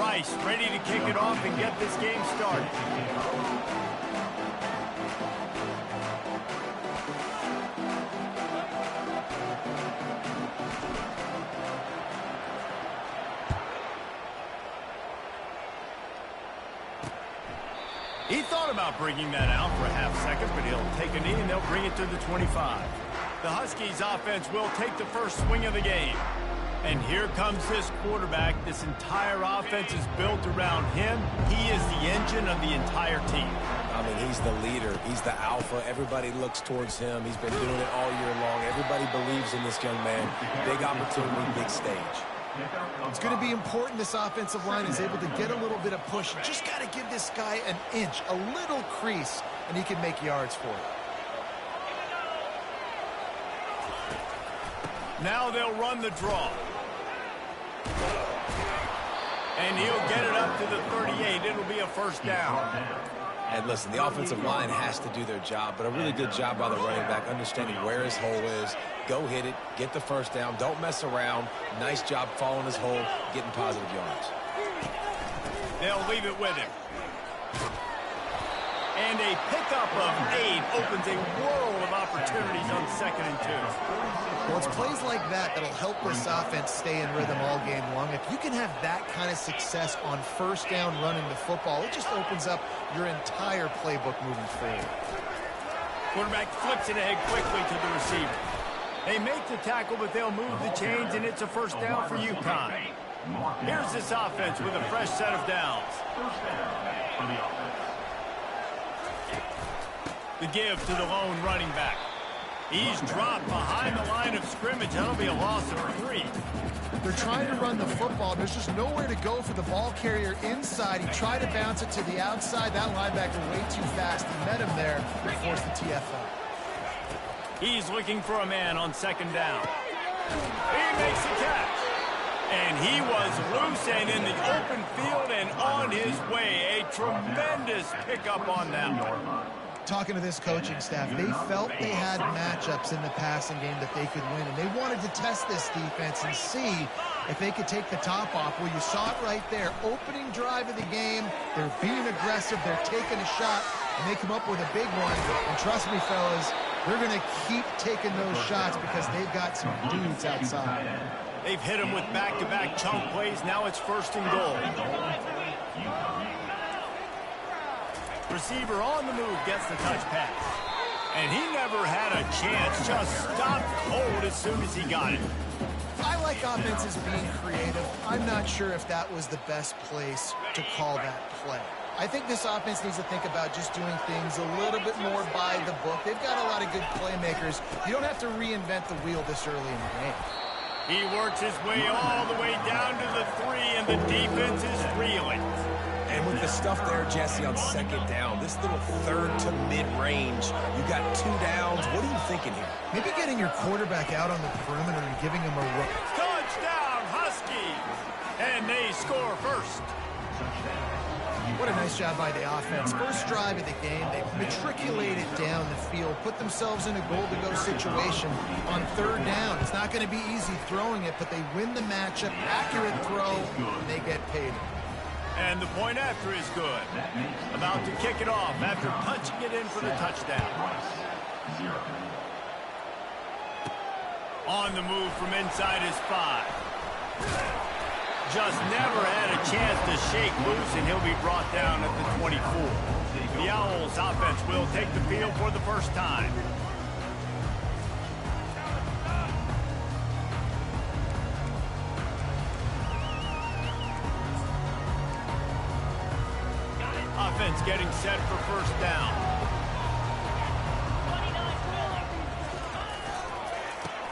Rice ready to kick it off and get this game started. He thought about bringing that out for a half second, but he'll take a knee and they'll bring it to the 25. The Huskies offense will take the first swing of the game. And here comes this quarterback. This entire offense is built around him. He is the engine of the entire team. I mean, he's the leader. He's the alpha. Everybody looks towards him. He's been doing it all year long. Everybody believes in this young man. Big opportunity, big stage. It's going to be important this offensive line is able to get a little bit of push. You just got to give this guy an inch, a little crease, and he can make yards for it. Now they'll run the draw. And he'll get it up to the 38. It'll be a first down. And listen, the offensive line has to do their job, but a really good job by the running back, understanding where his hole is. Go hit it, get the first down, don't mess around. Nice job following his hole, getting positive yards. They'll leave it with him. And a pickup of 8 opens a world of opportunities on 2nd and 2. Well, it's plays like that that'll help this offense stay in rhythm all game long. If you can have that kind of success on first down running the football, it just opens up your entire playbook moving forward. Quarterback flips it ahead quickly to the receiver. They make the tackle, but they'll move the chains, and it's a first down for UConn. Here's this offense with a fresh set of downs. The give to the lone running back. He's dropped behind the line of scrimmage. That'll be a loss of 3. They're trying to run the football. There's just nowhere to go for the ball carrier inside. He tried to bounce it to the outside. That linebacker way too fast. He met him there and forced the TFL. He's looking for a man on 2nd down. He makes the catch. And he was loose and in the open field and on his way. A tremendous pickup on that one. Talking to this coaching staff, they felt they had matchups in the passing game that they could win, and they wanted to test this defense and see if they could take the top off. Well, you saw it right there. Opening drive of the game, they're being aggressive, they're taking a shot, and they come up with a big one. And trust me, fellas, they're going to keep taking those shots because they've got some dudes outside. They've hit him with back-to-back chunk plays. Now it's 1st and goal. Receiver on the move gets the touch pass. And he never had a chance. Just stopped cold as soon as he got it. I like offenses being creative. I'm not sure if that was the best place to call that play. I think this offense needs to think about just doing things a little bit more by the book. They've got a lot of good playmakers. You don't have to reinvent the wheel this early in the game. He works his way all the way down to the 3, and the defense is reeling. And with the stuff there, Jesse, on 2nd down, this little 3rd to mid-range, you got 2 downs. What are you thinking here? Maybe getting your quarterback out on the perimeter and giving him a run. Touchdown, Huskies! And they score first. What a nice job by the offense. First drive of the game, they matriculated down the field, put themselves in a goal-to-go situation on 3rd down. It's not going to be easy throwing it, but they win the matchup, accurate throw, and they get paid. And the point after is good. About to kick it off after punching it in for the touchdown. On the move from inside his 5. Just never had a chance to shake loose, and he'll be brought down at the 24. The Owls offense will take the field for the first time. Offense getting set for first down.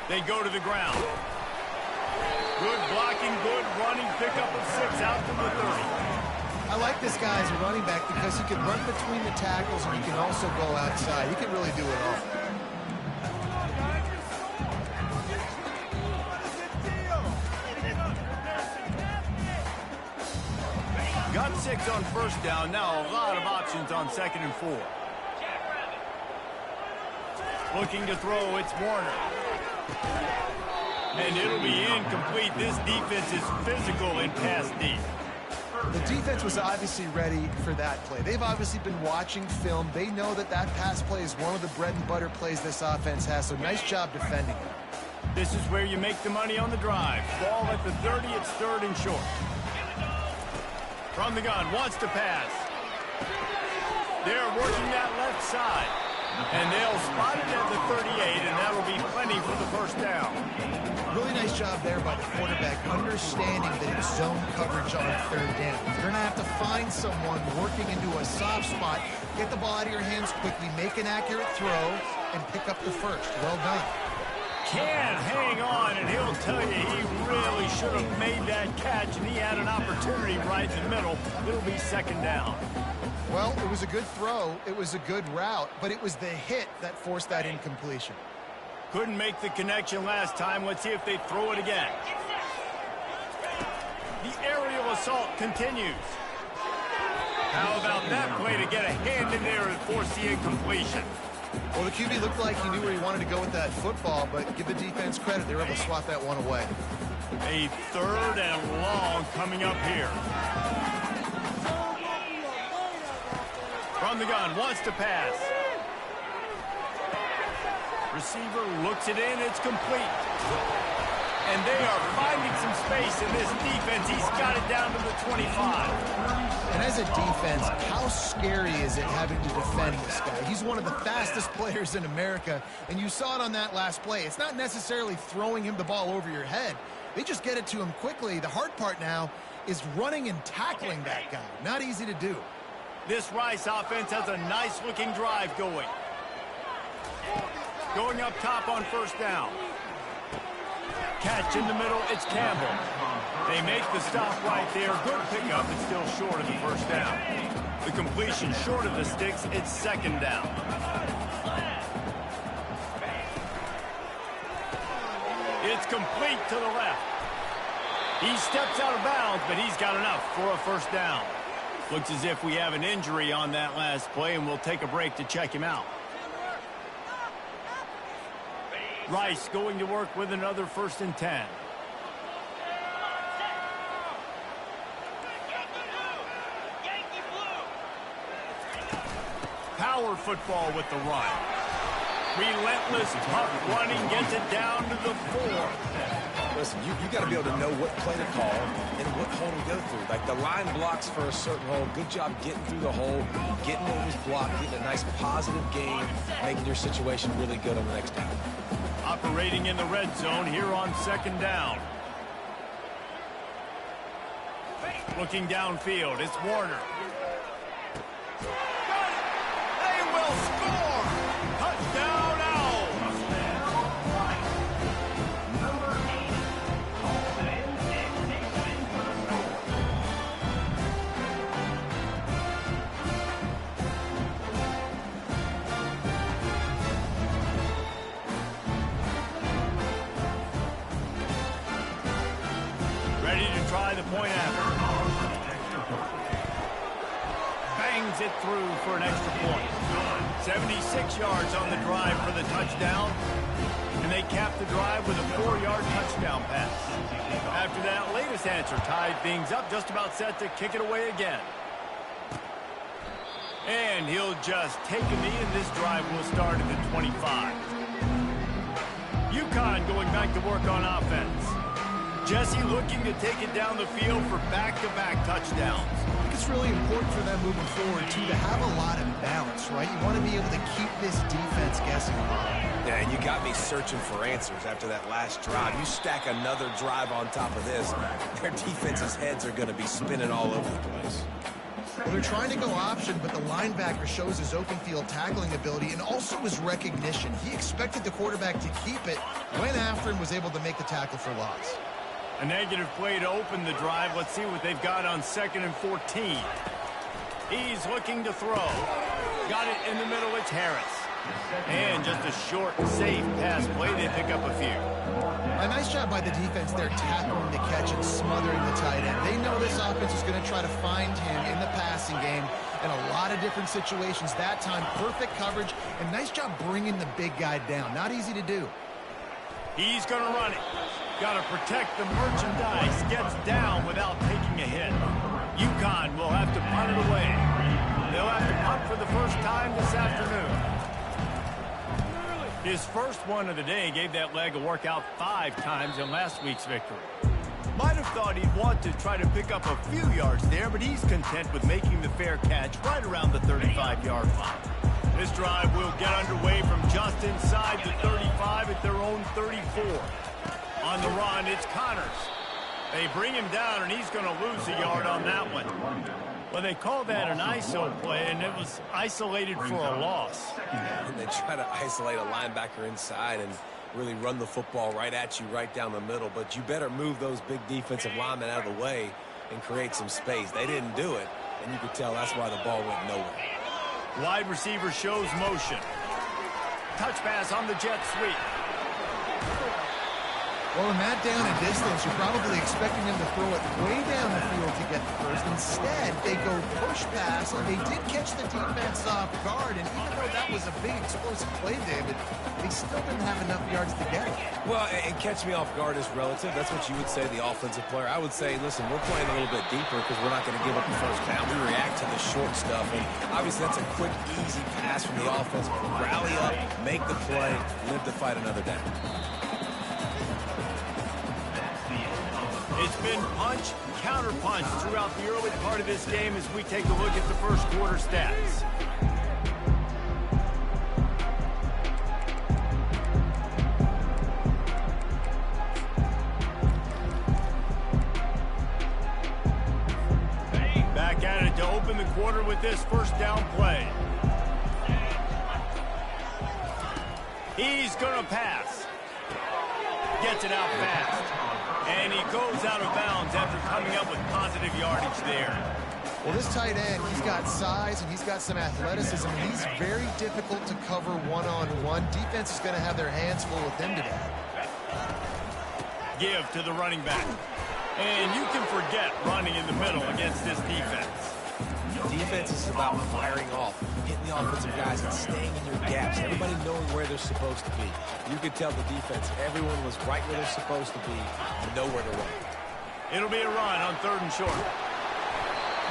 They go to the ground. Good blocking, good running, pickup of 6 out to the 30. I like this guy as a running back because he can run between the tackles and he can also go outside. He can really do it all. Got 6 on first down. Now a lot of options on 2nd and 4. Looking to throw, it's Warner. And it'll be incomplete. This defense is physical and pass deep. The defense was obviously ready for that play. They've obviously been watching film. They know that that pass play is one of the bread and butter plays this offense has, so nice job defending it. This is where you make the money on the drive. Ball at the 30, it's 3rd and short. From the gun, wants to pass. They're working that left side. And they'll spot it at the 38, and that'll be plenty for the first down. Really nice job there by the quarterback, understanding that it's zone coverage on 3rd down. You're going to have to find someone working into a soft spot, get the ball out of your hands quickly, make an accurate throw, and pick up the first. Well done. Can hang on, and he'll tell you he really should have made that catch, and he had an opportunity right in the middle. It'll be 2nd down. Well, it was a good throw, it was a good route, but it was the hit that forced that incompletion. Couldn't make the connection last time. Let's see if they throw it again. The aerial assault continues. How about that play to get a hand in there and force the incompletion? Well, the QB looked like he knew where he wanted to go with that football, but give the defense credit. They were able to swat that one away. A 3rd and long coming up here. From the gun, wants to pass. Receiver looks it in, it's complete. And they are finding some space in this defense. He's got it down to the 25. And as a defense, how scary is it having to defend this guy? He's one of the fastest players in America, and you saw it on that last play. It's not necessarily throwing him the ball over your head. They just get it to him quickly. The hard part now is running and tackling that guy. Not easy to do. This Rice offense has a nice-looking drive going. Going up top on 1st down. Catch in the middle, it's Campbell. They make the stop right there. Good pickup, it's still short of the 1st down. The completion short of the sticks, it's 2nd down. It's complete to the left. He steps out of bounds, but he's got enough for a 1st down. Looks as if we have an injury on that last play, and we'll take a break to check him out. Rice going to work with another 1st and 10. Power football with the run. Relentless, tough running, gets it down to the 4. Listen, you got to be able to know what play to call and what hole to go through. Like the line blocks for a certain hole. Good job getting through the hole, getting what was blocked, getting a nice positive game, making your situation really good on the next down. Operating in the red zone here on 2nd down. Looking downfield, it's Warner. They will score! Touchdown, Owls! Ready to try the point after. Bangs it through for an extra point. 76 yards on the drive for the touchdown. And they cap the drive with a 4-yard touchdown pass. After that latest answer tied things up, just about set to kick it away again. And he'll just take a knee, and this drive will start at the 25. UConn going back to work on offense. Jesse looking to take it down the field for back-to-back touchdowns. I think it's really important for them moving forward, too, to have a lot of balance, right? You want to be able to keep this defense guessing a lot. Yeah, and you got me searching for answers after that last drive. You stack another drive on top of this, their defense's heads are going to be spinning all over the place. Well, they're trying to go option, but the linebacker shows his open field tackling ability and also his recognition. He expected the quarterback to keep it, went after and was able to make the tackle for loss. A negative play to open the drive. Let's see what they've got on 2nd and 14. He's looking to throw. Got it in the middle, it's Harris. And just a short, safe pass play. They pick up a few. A nice job by the defense there, tackling the catch and smothering the tight end. They know this offense is going to try to find him in the passing game in a lot of different situations. That time, perfect coverage, and nice job bringing the big guy down. Not easy to do. He's going to run it. Got to protect the merchandise. Gets down without taking a hit. UConn will have to punt it away. They'll have to punt for the first time this afternoon. His first one of the day gave that leg a workout 5 times in last week's victory. Might have thought he'd want to try to pick up a few yards there, but he's content with making the fair catch right around the 35-yard line. This drive will get underway from just inside the 35 at their own 34. On the run, it's Connors. They bring him down, and he's going to lose a yard on that one. Well, they call that an ISO play, and it was isolated for a loss. And they try to isolate a linebacker inside and really run the football right at you, right down the middle. But you better move those big defensive linemen out of the way and create some space. They didn't do it, and you could tell that's why the ball went nowhere. Wide receiver shows motion. Touch pass on the jet sweep. Well, in that down and distance, you're probably expecting them to throw it way down the field to get the first. Instead, they go push pass, and they did catch the defense off guard. And even though that was a big explosive play, David, they still didn't have enough yards to get it. Well, and catch me off guard is relative. That's what you would say, the offensive player. I would say, listen, we're playing a little bit deeper because we're not going to give up the first down. We react to the short stuff, and obviously that's a quick, easy pass from the offense. Rally up, make the play, live to fight another down. It's been punch, counter punch throughout the early part of this game as we take a look at the first quarter stats. Back at it to open the quarter with this first down play. He's going to pass. Gets it out fast. And he goes out of bounds after coming up with positive yardage there. Well, this tight end, he's got size and he's got some athleticism. And he's very difficult to cover one-on-one. Defense is going to have their hands full with him today. Give to the running back. And you can forget running in the middle against this defense. Defense is about firing off, hitting the offensive guys and staying in your gaps. Everybody knowing where they're supposed to be. You could tell the defense, everyone was right where they're supposed to be, nowhere to run. It'll be a run on 3rd and short.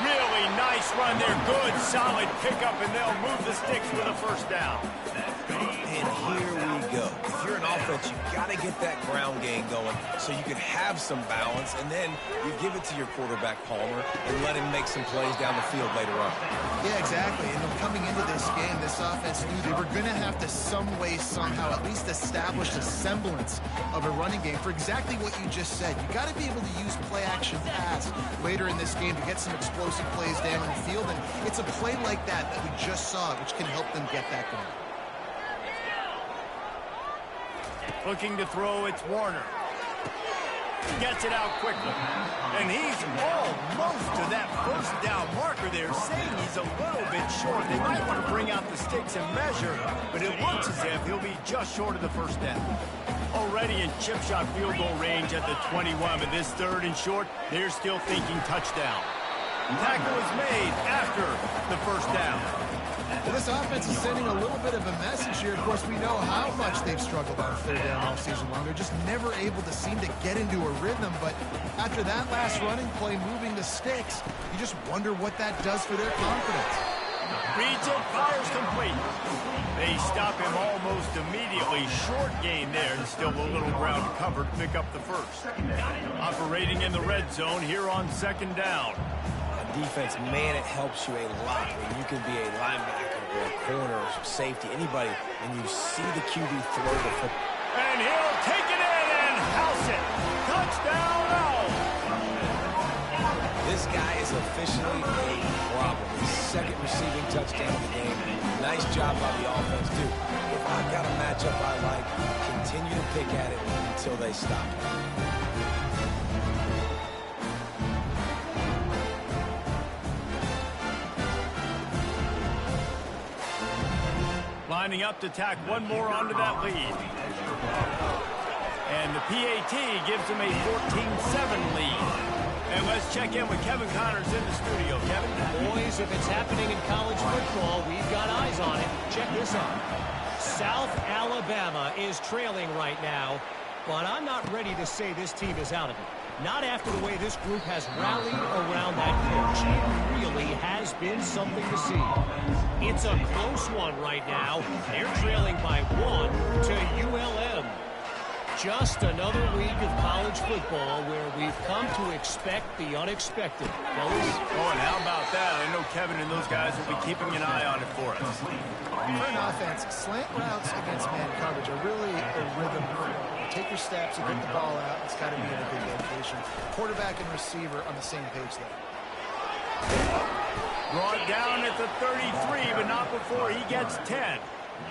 Really nice run there. Good, solid pickup, and they'll move the sticks with a first down. And here we go. If you're an offense, you've got to get that ground game going so you can have some balance, and then you give it to your quarterback, Palmer, and let him make some plays down the field later on. Yeah, exactly. And coming into this game, this offense knew they were going to have to some way, somehow, at least establish a semblance of a running game for exactly what you just said. You got to be able to use play-action pass later in this game to get some explosive plays down the field, and it's a play like that we just saw, which can help them get that going. Looking to throw, it's Warner. Gets it out quickly. And he's almost to that first down marker there, saying he's a little bit short. They might want to bring out the sticks and measure, but it looks as if he'll be just short of the first down. Already in chip shot field goal range at the 21, but this 3rd and short, they're still thinking touchdown. Tackle is made after the first down. Well, this offense is sending a little bit of a message here. Of course, we know how much they've struggled on 3rd down all season long. They're just never able to seem to get into a rhythm. But after that last running play, moving the sticks, you just wonder what that does for their confidence. Reads it, fires complete. They stop him almost immediately. Short gain there, and still a little ground covered. Pick up the first. Operating in the red zone here on 2nd down. Defense, man, it helps you a lot when you can be a linebacker or a corner or safety, anybody, and you see the QB throw the football. And he'll take it in and house it. Touchdown, Owls. This guy is officially a problem. His 2nd receiving touchdown of the game. Nice job by the offense, too. If I've got a matchup I like, continue to pick at it until they stop it. Lining up to tack one more onto that lead. And the PAT gives them a 14-7 lead. And let's check in with Kevin Connors in the studio. Kevin? Boys, if it's happening in college football, we've got eyes on it. Check this out. South Alabama is trailing right now, but I'm not ready to say this team is out of it. Not after the way this group has rallied around that coach. It really has been something to see. It's a close one right now. They're trailing by 1 to ULM. Just another week of college football where we've come to expect the unexpected. Fellas? Oh, and how about that? I know Kevin and those guys will be keeping an eye on it for us. For an offense, slant routes against man coverage are really a rhythm. You take your steps, you get the ball out. It's got to be in a good location. Quarterback and receiver on the same page there. Brought down at the 33, but not before he gets 10.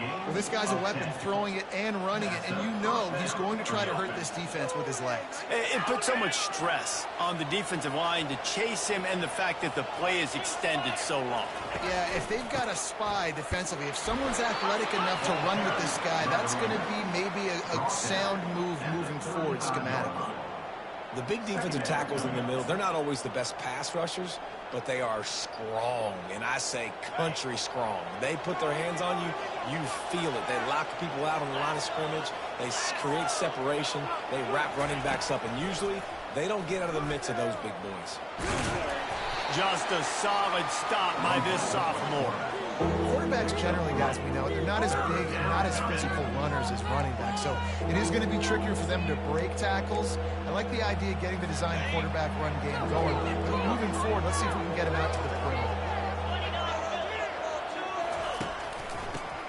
Well, this guy's a weapon, throwing it and running it, and you know he's going to try to hurt this defense with his legs. It puts so much stress on the defensive line to chase him and the fact that the play is extended so long. Yeah, if they've got a spy defensively, if someone's athletic enough to run with this guy, that's going to be maybe a sound move moving forward schematically. The big defensive tackles in the middle, they're not always the best pass rushers, but they are strong, and I say country strong. They put their hands on you, you feel it. They lock people out on the line of scrimmage. They create separation. They wrap running backs up, and usually they don't get out of the midst of those big boys. Just a solid stop by this sophomore. Quarterbacks generally, guys, we know, they're not as big and not as physical runners as running backs, so it is going to be trickier for them to break tackles. I like the idea of getting the design quarterback run game going. But moving forward, let's see if we can get him out to the perimeter.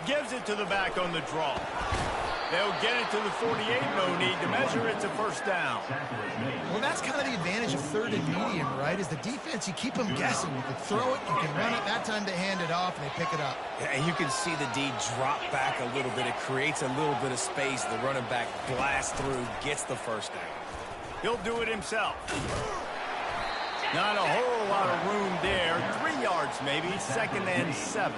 Gives it to the back on the draw. They'll get it to the 48, no need to measure. It's a first down. Well, that's kind of the advantage of third and medium, right? Is the defense, you keep them guessing. You can throw it, you can run it. That time they hand it off, and they pick it up. And you can see the D drop back a little bit. It creates a little bit of space. The running back blasts through, gets the first down. He'll do it himself. Not a whole lot of room there. 3 yards maybe, 2nd and 7.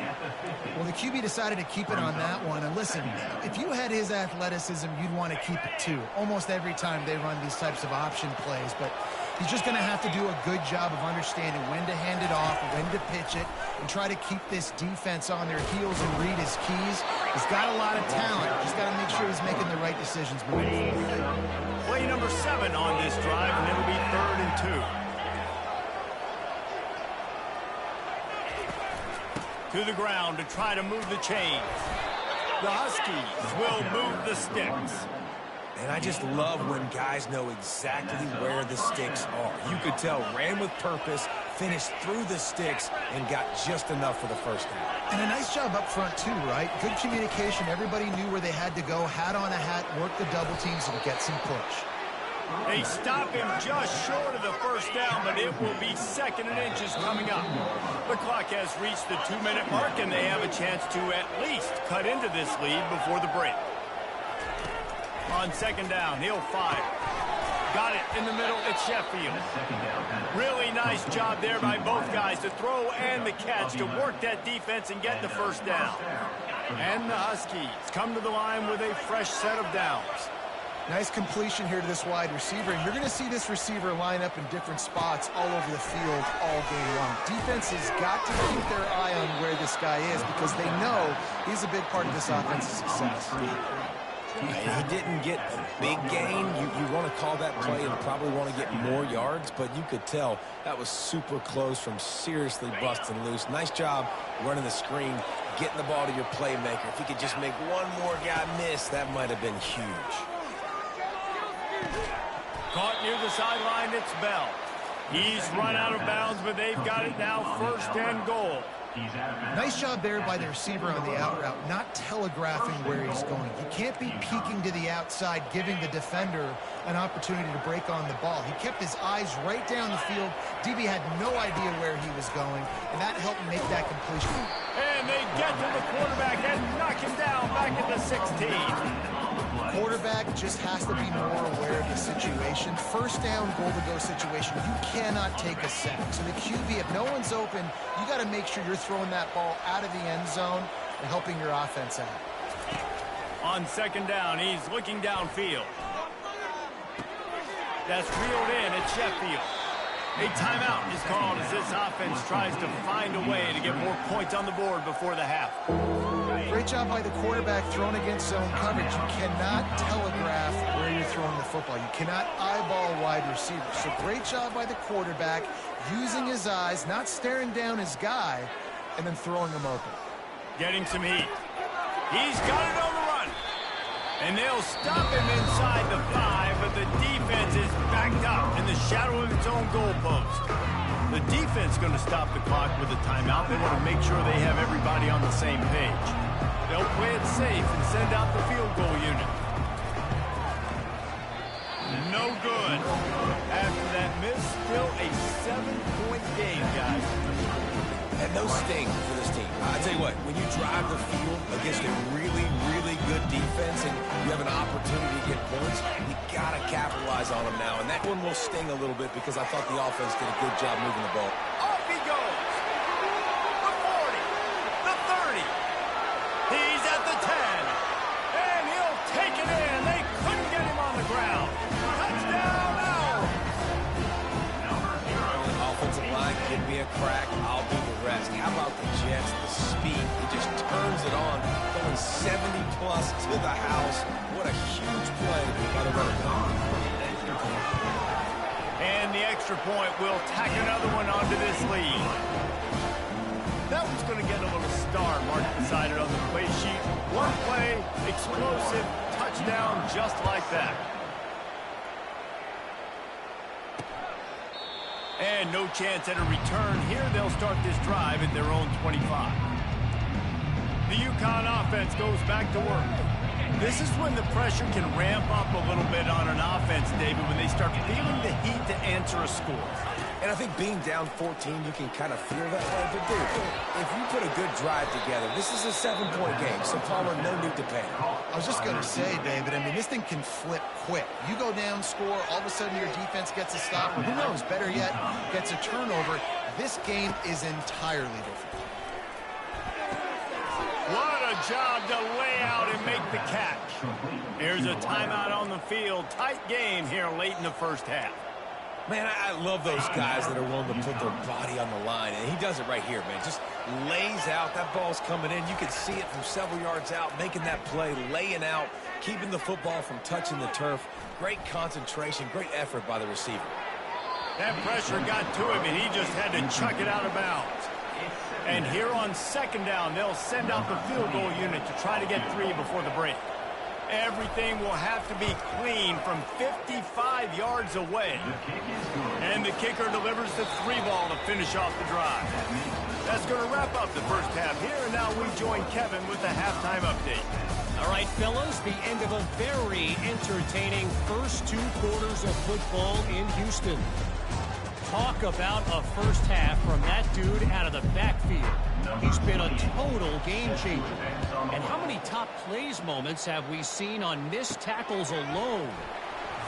Well, the QB decided to keep it on that one. And listen, if you had his athleticism, you'd want to keep it too. Almost every time they run these types of option plays. But he's just going to have to do a good job of understanding when to hand it off, when to pitch it, and try to keep this defense on their heels and read his keys. He's got a lot of talent. Just got to make sure he's making the right decisions moving forward. Play number 7 on this drive, and it'll be 3rd and 2. To the ground to try to move the chains. The Huskies will move the sticks. And I just love when guys know exactly where the sticks are. You could tell, ran with purpose, finished through the sticks, and got just enough for the first down. And a nice job up front too, right? Good communication. Everybody knew where they had to go. Hat on a hat, work the double teams, and get some push. They stop him just short of the first down, but it will be 2nd and inches coming up. The clock has reached the 2-minute mark, and they have a chance to at least cut into this lead before the break. On 2nd down, he'll fire. Got it in the middle. It's Sheffield. Really nice job there by both guys to throw and the catch to work that defense and get the first down. And the Huskies come to the line with a fresh set of downs. Nice completion here to this wide receiver. And you're going to see this receiver line up in different spots all over the field all game long. Defense has got to keep their eye on where this guy is because they know he's a big part of this offense's success. He didn't get a big gain. You want to call that play and probably want to get more yards, but you could tell that was super close from seriously busting loose. Nice job running the screen, getting the ball to your playmaker. If you could just make one more guy miss, that might have been huge. Caught near the sideline, it's Bell. He's run out of bounds, but they've got it now 1st and goal. Nice job there by the receiver on the out route, not telegraphing where he's going. He can't be peeking to the outside, giving the defender an opportunity to break on the ball. He kept his eyes right down the field. DB had no idea where he was going, and that helped make that completion. And they get to the quarterback and knock him down back at the 16. Quarterback just has to be more aware of the situation. 1st down, goal-to-go situation. You cannot take a sack. So the QB, if no one's open, you got to make sure you're throwing that ball out of the end zone and helping your offense out. On 2nd down, he's looking downfield. That's reeled in at Sheffield. A timeout is called as this offense tries to find a way to get more points on the board before the half. Great job by the quarterback thrown against zone coverage. You cannot telegraph where you're throwing the football. You cannot eyeball wide receivers. So great job by the quarterback using his eyes, not staring down his guy, and then throwing him open. Getting some heat. He's got it on the run. And they'll stop him inside the 5, but the defense is backed up in the shadow of its own goalpost. The defense going to stop the clock with a timeout. They want to make sure they have everybody on the same page. They'll play it safe and send out the field goal unit. No good. After that miss, still a 7-point game, guys. And no sting for this team. I tell you what, when you drive the field against a really, really good defense and you have an opportunity to get points, you got to capitalize on them now. And that one will sting a little bit because I thought the offense did a good job moving the ball. Off he goes. The 40, the 30. He's at the 10. And he'll take it in. They couldn't get him on the ground. Touchdown now. Offensive line, give me a crack. I'll do the rest. How about the Jets, the speed? He just turns it on, going 70-plus to the house. What a huge play by the running back. And the extra point will tack another one onto this lead. That one's going to get a little star marked beside it on the play sheet. One play, explosive, touchdown just like that. And no chance at a return here. They'll start this drive at their own 25. The UConn offense goes back to work. This is when the pressure can ramp up a little bit on an offense, David, when they start feeling the heat to answer a score. And I think being down 14, you can kind of feel that way. But, dude, if you put a good drive together, this is a 7-point game. So, Palmer, no need to panic. I was just going to say, David, I mean, this thing can flip quick. You go down, score, all of a sudden your defense gets a stop, or who knows, better yet, gets a turnover. This game is entirely different. What a job to lay out and make the catch. Here's a timeout on the field. Tight game here late in the first half. Man, I love those guys that are willing to put their body on the line, and he does it right here, man. Just lays out. That ball's coming in. You can see it from several yards out, making that play, laying out, keeping the football from touching the turf. Great concentration, great effort by the receiver. That pressure got to him, and he just had to chuck it out of bounds. And here on second down, they'll send out the field goal unit to try to get 3 before the break. Everything will have to be clean from 55 yards away. And the kicker delivers the 3 ball to finish off the drive. That's going to wrap up the first half here, and now we join Kevin with the halftime update. All right, fellas, the end of a very entertaining first 2 quarters of football in Houston. Talk about a first half from that dude out of the backfield. He's been a total game changer. And how many top plays moments have we seen on missed tackles alone?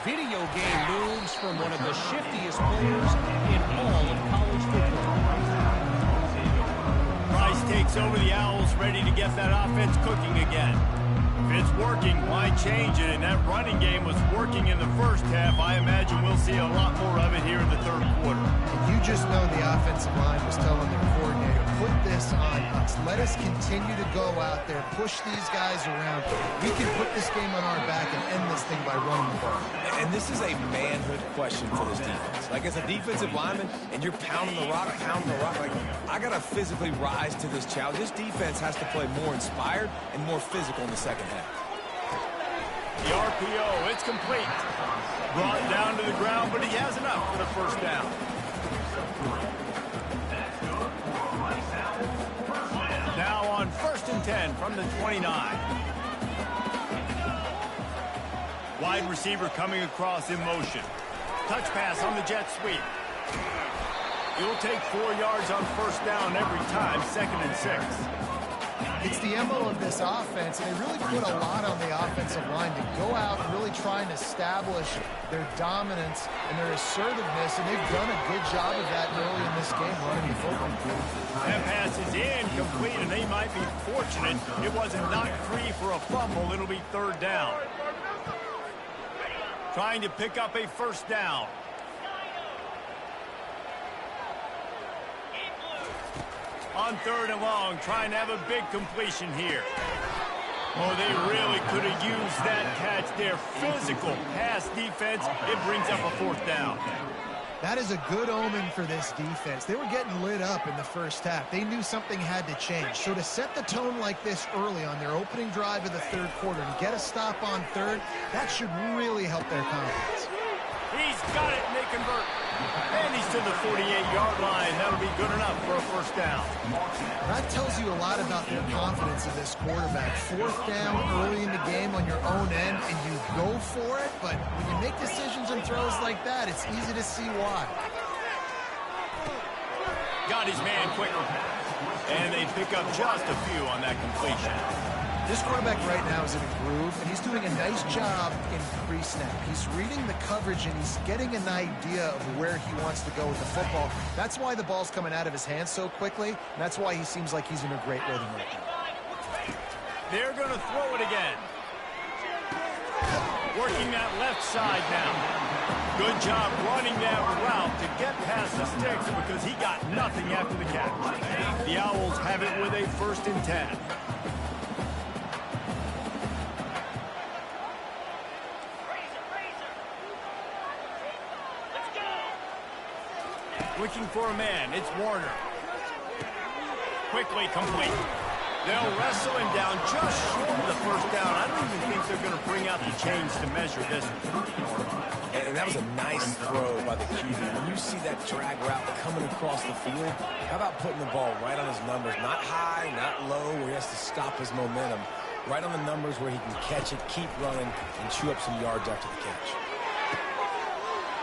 Video game moves from one of the shiftiest players in all of college football. Price takes over the Owls, ready to get that offense cooking again. If it's working, why change it? And that running game was working in the first half. I imagine we'll see a lot more of it here in the third quarter. And you just know the offensive line was telling their coordinator, put this on us. Let us continue to go out there, push these guys around. We can put this game on our back and end this thing by running the ball. And this is a manhood question for this defense. Like, as a defensive lineman, and you're pounding the rock, like, I got to physically rise to this challenge. This defense has to play more inspired and more physical in the second half. The RPO, it's complete. Brought down to the ground, but he has enough for the first down. Now on 1st and 10 from the 29. Wide receiver coming across in motion. Touch pass on the jet sweep. He'll take 4 yards on first down every time, 2nd and 6. It's the MO of this offense, and they really put a lot on the offensive line to go out and really try and establish their dominance and their assertiveness, and they've done a good job of that early in this game running the football. That pass is incomplete, and they might be fortunate it wasn't knocked free for a fumble. It'll be 3rd down. Trying to pick up a first down. On 3rd and long, trying to have a big completion here. Oh, they really could have used that catch there. Physical pass defense. It brings up a 4th down. That is a good omen for this defense. They were getting lit up in the first half. They knew something had to change. So to set the tone like this early on their opening drive of the 3rd quarter and get a stop on 3rd, that should really help their confidence. He's got it, and they convert. And he's to the 48-yard line. That'll be good enough for a 1st down. That tells you a lot about their confidence in this quarterback. 4th down early in the game on your own end, and you go for it, but when you make decisions and throws like that, it's easy to see why. Got his man quicker. And they pick up just a few on that completion. This quarterback right now is in a groove, and he's doing a nice job in pre-snap. He's reading the coverage, and he's getting an idea of where he wants to go with the football. That's why the ball's coming out of his hands so quickly, and that's why he seems like he's in a great rhythm right now. They're going to throw it again. Working that left side now. Good job running that route to get past the sticks because he got nothing after the catch. The Owls have it with a 1st and 10. Looking for a man. It's Warner. Quickly complete. They'll wrestle him down just short of the 1st down. I don't even think they're going to bring out the chains to measure this. And that was a nice throw by the QB. When you see that drag route coming across the field, how about putting the ball right on his numbers? Not high, not low, where he has to stop his momentum. Right on the numbers where he can catch it, keep running, and chew up some yards after the catch.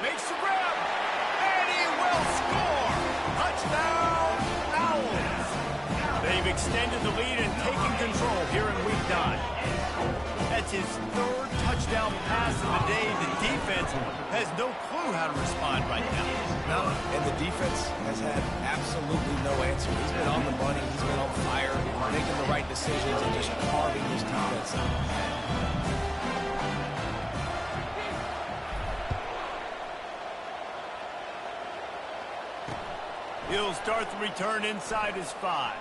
Makes the grab, and he will score! Touchdown, Owls! They've extended the lead and taken control here in week 9. That's his 3rd touchdown pass of the day. The defense has no clue how to respond right now. No, and the defense has had absolutely no answer. He's been on the money, he's been on fire, making the right decisions, and just carving his defense up. He'll start the return inside his 5.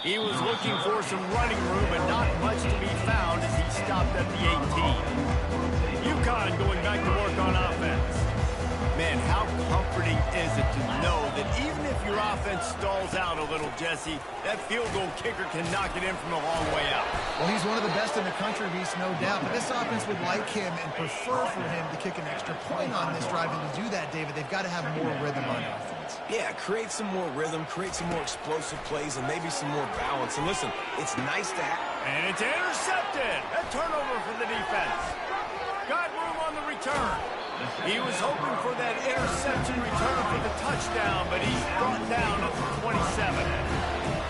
He was looking for some running room, but not much to be found as he stopped at the 18. UConn going back to work on offense. Man, how comforting is it to know that even if your offense stalls out a little, Jesse, that field goal kicker can knock it in from a long way out. Well, he's one of the best in the country, Reese, no doubt. But this offense would like him and prefer for him to kick an extra point on this drive. And to do that, David, they've got to have more rhythm on offense. Yeah, create some more rhythm, create some more explosive plays, and maybe some more balance. And listen, it's nice to have... And it's intercepted. A turnover for the defense. Got room on the return. He was hoping for that interception return for the touchdown, but he's brought down at the 27.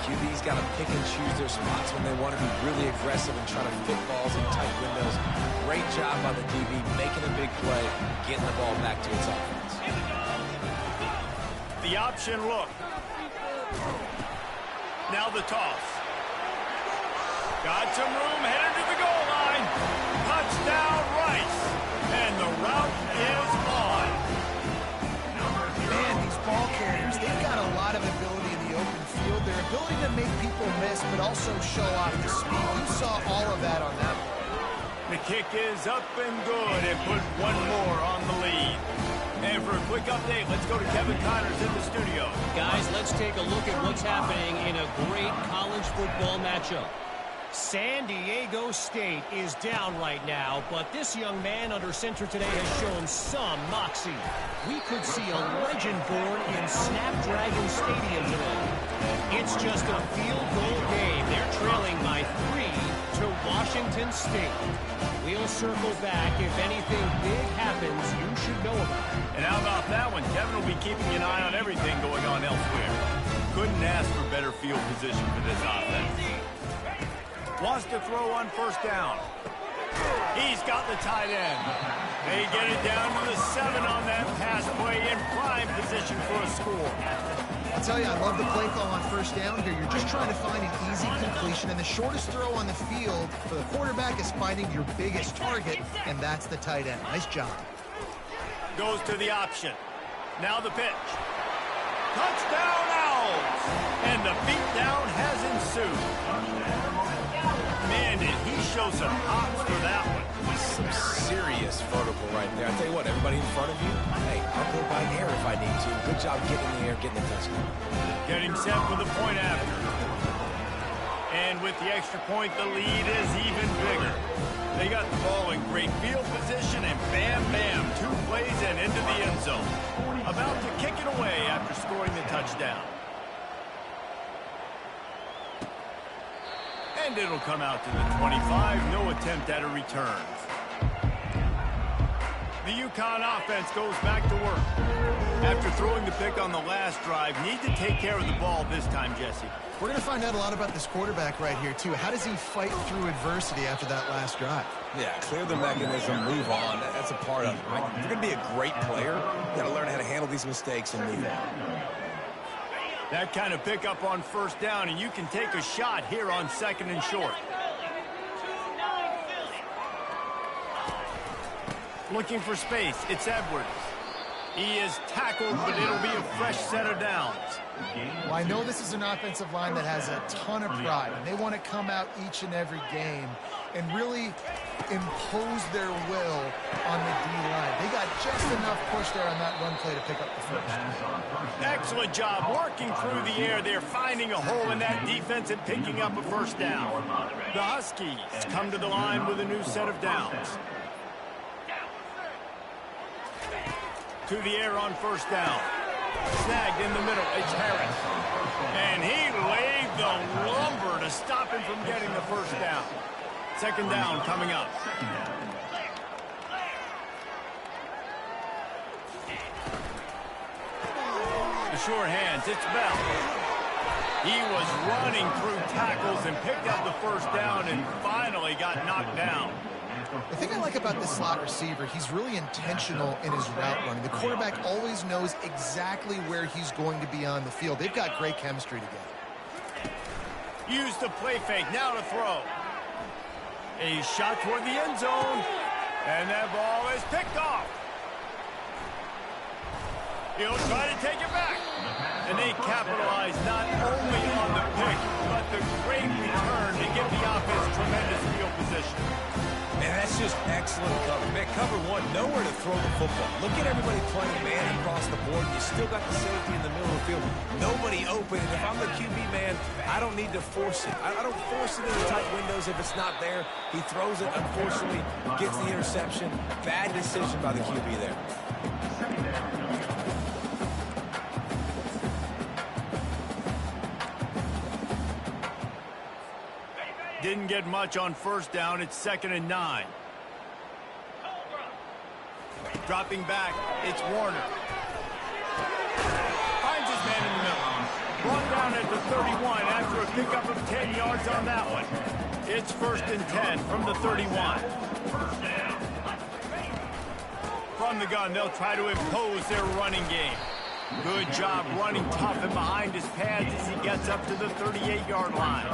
QB's got to pick and choose their spots when they want to be really aggressive and try to fit balls in tight windows. Great job by the DB, making a big play, getting the ball back to its offense. The option look. Now the toss. Got some room, headed to the goal line. Touchdown, Rice. And the route is on. Man, these ball carriers, they've got a lot of ability in the open field. Their ability to make people miss, but also show off the speed. You saw all of that on that play. The kick is up and good and put one more on the lead. And for a quick update, let's go to Kevin Connors in the studio. Guys, let's take a look at what's happening in a great college football matchup. San Diego State is down right now, but this young man under center today has shown some moxie. We could see a legend born in Snapdragon Stadium today. It's just a field goal game. They're trailing by 3 to Washington State. We'll circle back. If anything big happens, you should know about it. And how about that one? Kevin will be keeping an eye on everything going on elsewhere. Couldn't ask for better field position for this offense. Wants to throw on 1st down. He's got the tight end. They get it down to the 7 on that pass play in prime position for a score. I'll tell you, I love the play call on 1st down here. You're just trying to find an easy completion, and the shortest throw on the field for the quarterback is finding your biggest target, and that's the tight end. Nice job. Goes to the option. Now the pitch. Touchdown, Owls! And the beatdown has ensued. Man, did he show some hops for that one. Some serious vertical right there. I tell you what, everybody in front of you, hey, I'll go by air if I need to. Good job getting in the air, getting the touchdown. Getting set for the point after. And with the extra point, the lead is even bigger. They got the ball in great field position, and bam, bam, 2 plays and into the end zone. About to kick it away after scoring the touchdown. And it'll come out to the 25. No attempt at a return. The UConn offense goes back to work. After throwing the pick on the last drive, need to take care of the ball this time, Jesse. We're going to find out a lot about this quarterback right here, too. How does he fight through adversity after that last drive? Yeah, clear the mechanism, move on. That's a part of it, right? If you're going to be a great player, you got to learn how to handle these mistakes and move on. That kind of pickup on first down, and you can take a shot here on 2nd and short. Looking for space, it's Edwards. He is tackled, but it'll be a fresh set of downs. Well, I know this is an offensive line that has a ton of pride, and they want to come out each and every game and really impose their will on the D-line. They got just enough push there on that run play to pick up the first. Excellent job working through the air. They're finding a hole in that defense and picking up a first down. The Huskies come to the line with a new set of downs. To the air on first down. Snagged in the middle. It's Harris. And he laid the lumber to stop him from getting the first down. 2nd down coming up. The sure hands. It's Bell. He was running through tackles and picked up the first down and finally got knocked down. The thing I like about this slot receiver, he's really intentional in his route running. The quarterback always knows exactly where he's going to be on the field. They've got great chemistry together. Use the play fake, now to throw. A shot toward the end zone, and that ball is picked off. He'll try to take it back. And they capitalize not only on the pick, but the great return to give the offense tremendous field position. And that's just excellent cover. Man, cover one, nowhere to throw the football. Look at everybody playing man across the board. You still got the safety in the middle of the field. Nobody open. And if I'm the QB man, I don't need to force it. I don't force it into tight windows if it's not there. He throws it, unfortunately, gets the interception. Bad decision by the QB there. Didn't get much on first down. It's 2nd and 9. Dropping back, it's Warner. Finds his man in the middle. Brought down at the 31 after a pickup of 10 yards on that one. It's 1st and 10 from the 31. From the gun, they'll try to impose their running game. Good job running tough and behind his pads as he gets up to the 38-yard line.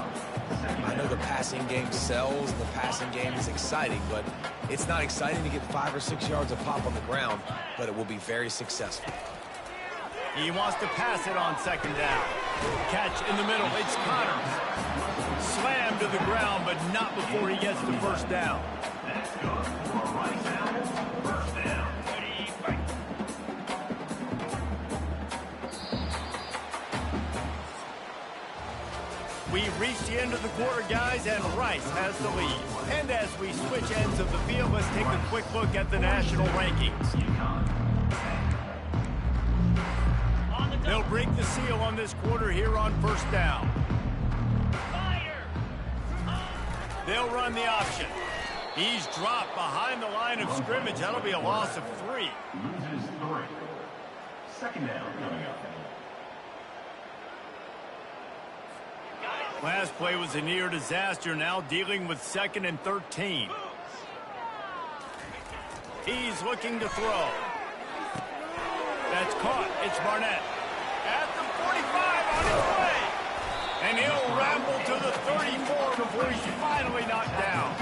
I know the passing game sells, the passing game is exciting, but it's not exciting to get 5 or 6 yards of pop on the ground, but it will be very successful. He wants to pass it on 2nd down. Catch in the middle, it's Connors. Slammed to the ground, but not before he gets the first down. We've reached the end of the quarter, guys, and Rice has the lead. And as we switch ends of the field, let's take a quick look at the national rankings. They'll break the seal on this quarter here on first down. They'll run the option. He's dropped behind the line of scrimmage. That'll be a loss of 3. Loses 3. 2nd down coming up. Last play was a near disaster, now dealing with 2nd and 13. He's looking to throw. That's caught. It's Barnett. At the 45 on his way. And he'll ramble to the 34 before he's finally knocked down.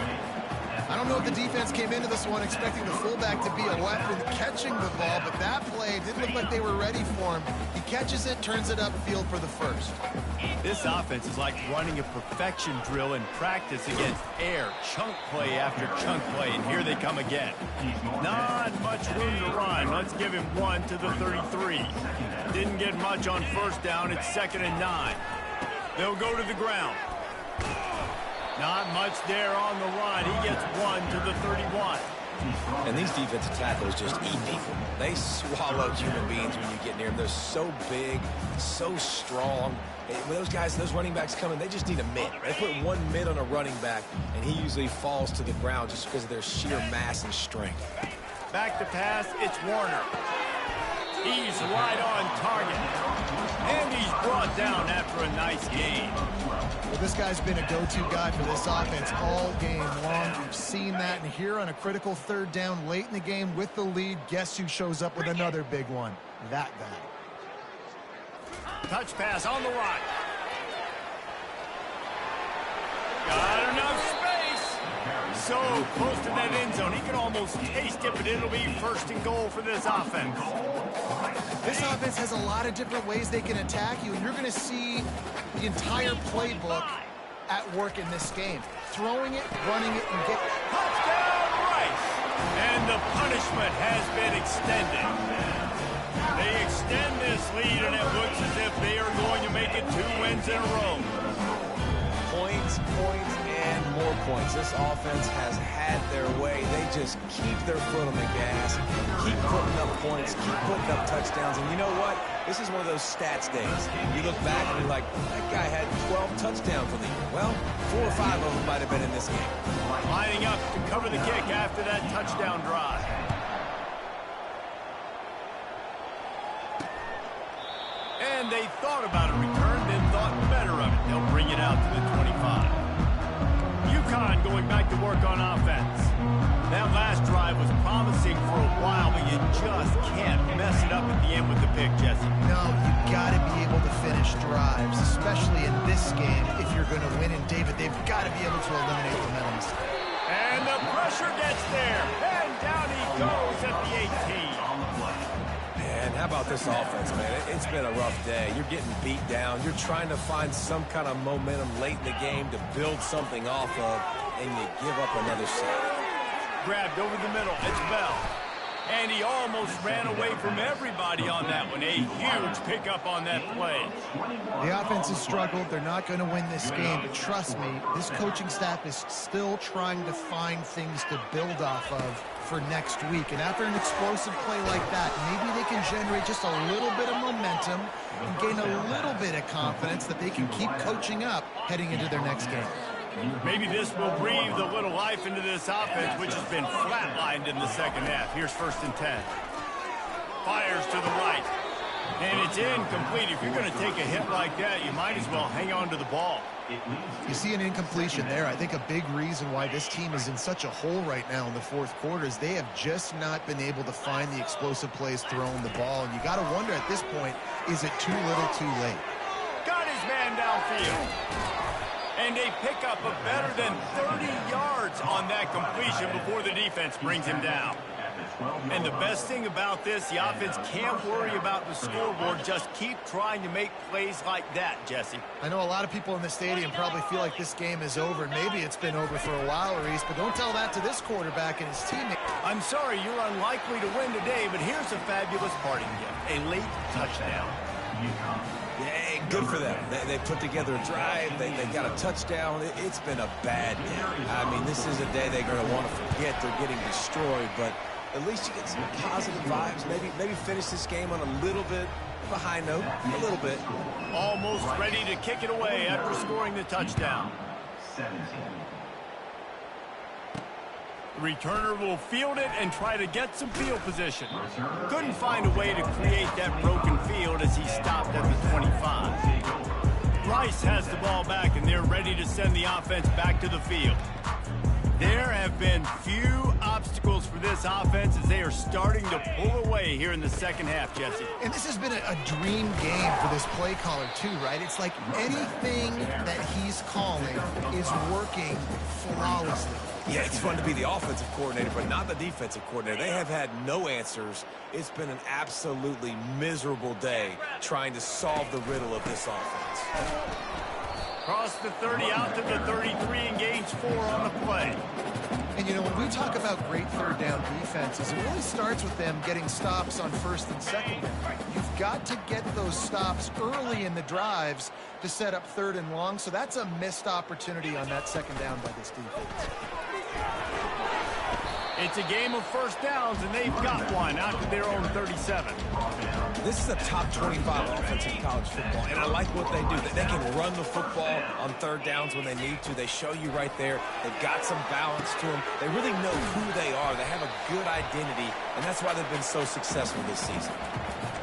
I don't know if the defense came into this one expecting the fullback to be a weapon catching the ball, but that play didn't look like they were ready for him. He catches it, turns it upfield for the first. This offense is like running a perfection drill in practice against air, chunk play after chunk play, and here they come again. Not much room to run. Let's give him 1 to the 33. Didn't get much on first down. It's 2nd and 9. They'll go to the ground. Not much there on the run. He gets 1 to the 31. And these defensive tackles just eat people. They swallow human beings when you get near them. They're so big, so strong. When those guys, those running backs come in, they just need a mid. They put one mid on a running back, and he usually falls to the ground just because of their sheer mass and strength. Back to pass, it's Warner. He's right on target. And he's brought down after a nice gain. Well, this guy's been a go-to guy for this offense all game long. We've seen that, and here on a critical 3rd down late in the game with the lead, guess who shows up with another big one? That guy. Touch pass on the right. Got enough space. So close to that end zone. He can almost taste it, but it'll be 1st and goal for this offense. This offense has a lot of different ways they can attack you, and you're going to see the entire playbook at work in this game. Throwing it, running it, and getting it. Touchdown, Rice! And the punishment has been extended. They extend this lead, and it looks as if they are going to make it 2 wins in a row. Points, and more points. This offense has had their way. They just keep their foot on the gas, keep putting up points, keep putting up touchdowns. And you know what? This is one of those stats days. You look back and you're like, that guy had 12 touchdowns for the year. Well, 4 or 5 of them might have been in this game. Lining up to cover the kick after that touchdown drive. And they thought about a return, then thought better of it. They'll bring it out to the 25. UConn going back to work on offense. That last drive was promising for a while, but you just can't mess it up at the end with the pick, Jesse. No, you've got to be able to finish drives, especially in this game if you're going to win. And David, they've got to be able to eliminate the mental mistake. And the pressure gets there. And down he goes at the 18. Man, how about this offense, man? It's been a rough day. You're getting beat down. You're trying to find some kind of momentum late in the game to build something off of, and you give up another sack. Grabbed over the middle. It's Bell. And he almost ran away from everybody on that one. A huge pickup on that play. The offense has struggled. They're not going to win this game, but trust me, this coaching staff is still trying to find things to build off of for next week. And after an explosive play like that, maybe they can generate just a little bit of momentum and gain a little bit of confidence that they can keep coaching up heading into their next game. Maybe this will breathe a little life into this offense, which has been flatlined in the 2nd half. Here's 1st and 10. Fires to the right. And it's incomplete. If you're going to take a hit like that, you might as well hang on to the ball. You see an incompletion there. I think a big reason why this team is in such a hole right now in the 4th quarter is they have just not been able to find the explosive plays throwing the ball. And you got to wonder at this point, is it too little too late? Got his man downfield. And they pick up a better than 30 yards on that completion before the defense brings him down. And the best thing about this, the offense can't worry about the scoreboard. Just keep trying to make plays like that, Jesse. I know a lot of people in the stadium probably feel like this game is over. Maybe it's been over for a while, Reese, but don't tell that to this quarterback and his teammates. I'm sorry you're unlikely to win today, but here's a fabulous parting gift. A late touchdown. Yeah, good for them. They put together a drive. They got a touchdown. It's been a bad day. I mean, this is a day they're going to want to forget. They're getting destroyed, but at least you get some positive vibes. Maybe finish this game on a little bit of a high note, a little bit. Almost ready to kick it away after scoring the touchdown. 17. The returner will field it and try to get some field position. Couldn't find a way to create that broken field as he stopped at the 25. Rice has the ball back, and they're ready to send the offense back to the field. There have been few obstacles for this offense as they are starting to pull away here in the second half, Jesse. And this has been a dream game for this play caller, too, right? It's like anything that he's calling is working flawlessly. Yeah, it's fun to be the offensive coordinator, but not the defensive coordinator. They have had no answers. It's been an absolutely miserable day trying to solve the riddle of this offense. Cross the 30 out to the 33 and gains 4 on the play. And, you know, when we talk about great third down defenses, it really starts with them getting stops on first and second down. You've got to get those stops early in the drives to set up third and long, so that's a missed opportunity on that second down by this defense. It's a game of first downs, and they've got one out to their own 37. This is a top 25 offense in college football, and I like what they do. They can run the football on third downs when they need to. They show you right there. They've got some balance to them. They really know who they are. They have a good identity, and that's why they've been so successful this season.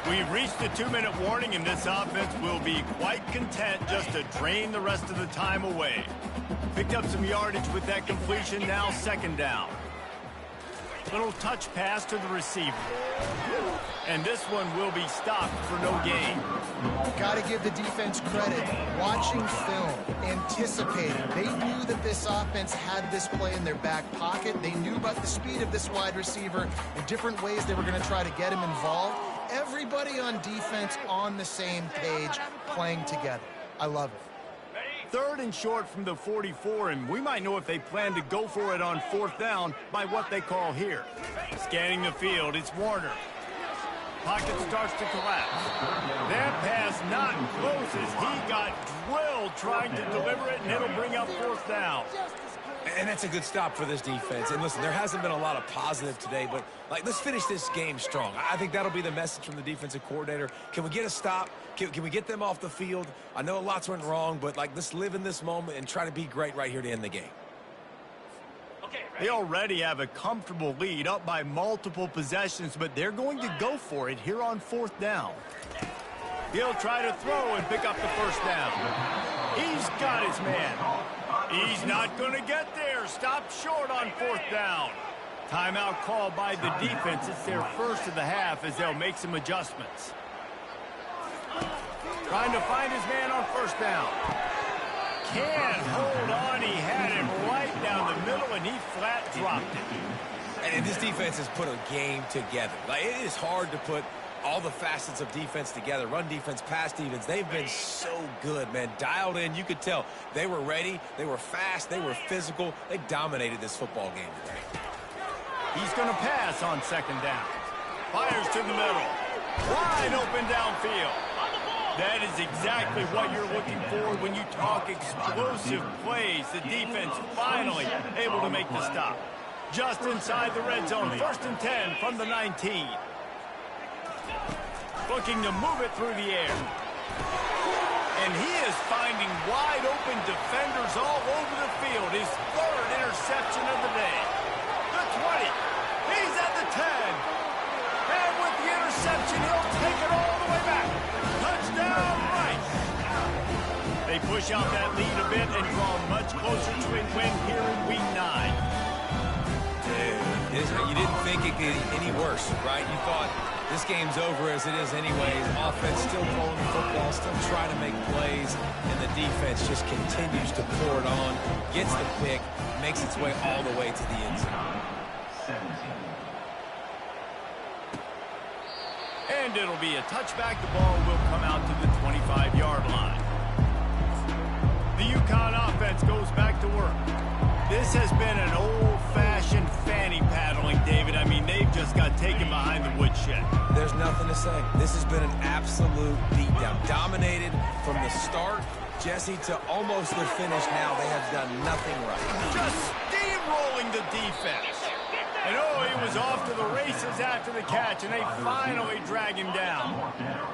We've reached the 2-minute warning, and this offense will be quite content just to drain the rest of the time away. Picked up some yardage with that completion, now second down. Little touch pass to the receiver. And this one will be stopped for no gain. Got to give the defense credit. Watching film, anticipating. They knew that this offense had this play in their back pocket. They knew about the speed of this wide receiver and different ways they were going to try to get him involved. Everybody on defense on the same page, playing together. I love it. Third and short from the 44, and we might know if they plan to go for it on fourth down by what they call here. Scanning the field, it's Warner. Pocket starts to collapse. That pass not close as he got drilled trying to deliver it, and it'll bring up fourth down. And that's a good stop for this defense. And listen, there hasn't been a lot of positive today, but let's finish this game strong. I think that'll be the message from the defensive coordinator. Can we get a stop? Can we get them off the field? I know lots went wrong, but let's live in this moment and try to be great right here to end the game. They already have a comfortable lead up by multiple possessions, but they're going to go for it here on fourth down. He'll try to throw and pick up the first down. He's got his man. He's not going to get there. Stopped short on fourth down. Timeout called by the defense. It's their first of the half as they'll make some adjustments. Trying to find his man on first down. Can't hold on. He had him right down the middle, and he flat dropped it. And this defense has put a game together. It is hard to put all the facets of defense together. Run defense, pass defense. They've been so good, man. Dialed in. You could tell they were ready. They were fast. They were physical. They dominated this football game today. He's going to pass on second down. Fires to the middle. Wide open downfield. That is exactly what you're looking for when you talk explosive plays. The defense finally able to make the stop. Just inside the red zone. First and 10 from the 19. Looking to move it through the air. And he is finding wide open defenders all over the field. His third interception of the day. The 20. He's at the 10. And with the interception, he'll take it all the way back. Touchdown, Rice. They push out that lead a bit and draw much closer to a win here in Week 9. You didn't think it could get any worse, right? You thought this game's over as it is anyways. Offense still throwing the football, still trying to make plays, and the defense just continues to pour it on, gets the pick, makes its way all the way to the end zone. And it'll be a touchback. The ball will come out to the 25-yard line. The UConn offense goes back to work. This has been an old-fashioned fanny paddling, David. I mean, they've just got taken behind the woodshed. There's nothing to say. This has been an absolute beatdown. Dominated from the start, Jesse, to almost the finish now. They have done nothing right. Just steamrolling the defense. And he was off to the races after the catch, and they finally drag him down.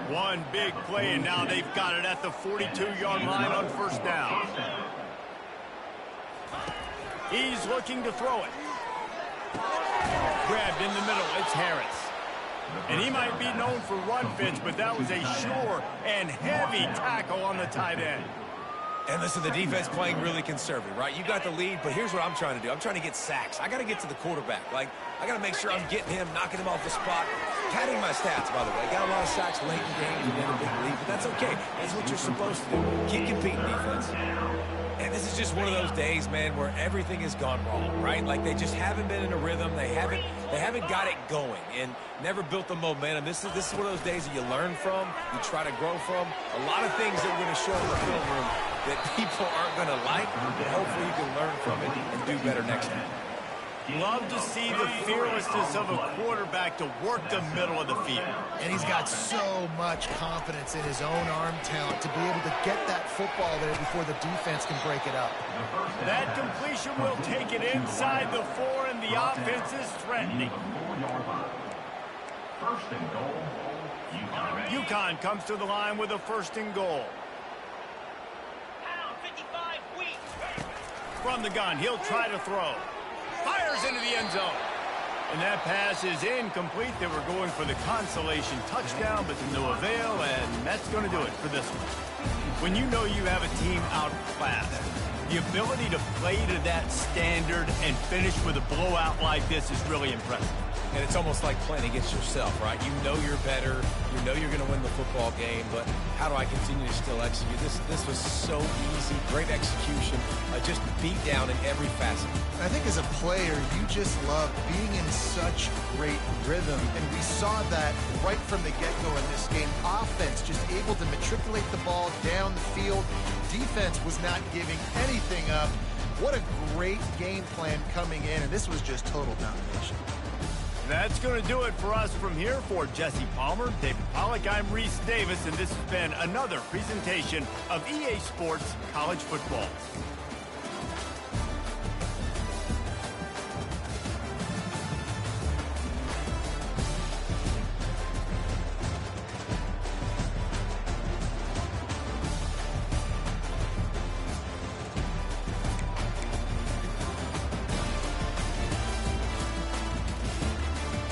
One big play, and now they've got it at the 42-yard line on first down. He's looking to throw it. Grabbed in the middle, it's Harris. And he might be known for run fits, but that was a sure and heavy tackle on the tight end. And listen, the defense playing really conservative, right? You got the lead, but here's what I'm trying to do. I'm trying to get sacks. I got to get to the quarterback. Like, I got to make sure I'm getting him, knocking him off the spot. Padding my stats, by the way. Got a lot of sacks late in games and then a big lead, but that's okay. That's what you're supposed to do. Keep competing, defense. And this is just one of those days, man, where everything has gone wrong, right? Like, they just haven't been in a rhythm. They haven't got it going and never built the momentum. This is one of those days that you learn from, you try to grow from. A lot of things that we're going to show in the film room that people aren't going to like, but hopefully you can learn from it and do better next time. Love to see the fearlessness of a quarterback to work the middle of the field. And he's got so much confidence in his own arm talent to be able to get that football there before the defense can break it up. That completion will take it inside the 4, and the offense is threatening. First and goal, UConn. UConn comes to the line with a first and goal. From the gun, he'll try to throw. Fires into the end zone. And that pass is incomplete. They were going for the consolation touchdown, but to no avail, and that's going to do it for this one. When you know you have a team outclassed, the ability to play to that standard and finish with a blowout like this is really impressive. And it's almost like playing against yourself, right? You know you're better. You know you're going to win the football game, but how do I continue to still execute? This was so easy. Great execution. Just beat down in every facet. I think as a player, you just love being in such great rhythm, and we saw that right from the get-go in this game. Offense just able to matriculate the ball down the field. Defense was not giving anything up. What a great game plan coming in, and this was just total domination. That's going to do it for us from here. For Jesse Palmer, David Pollack, I'm Reese Davis, and this has been another presentation of EA Sports College Football.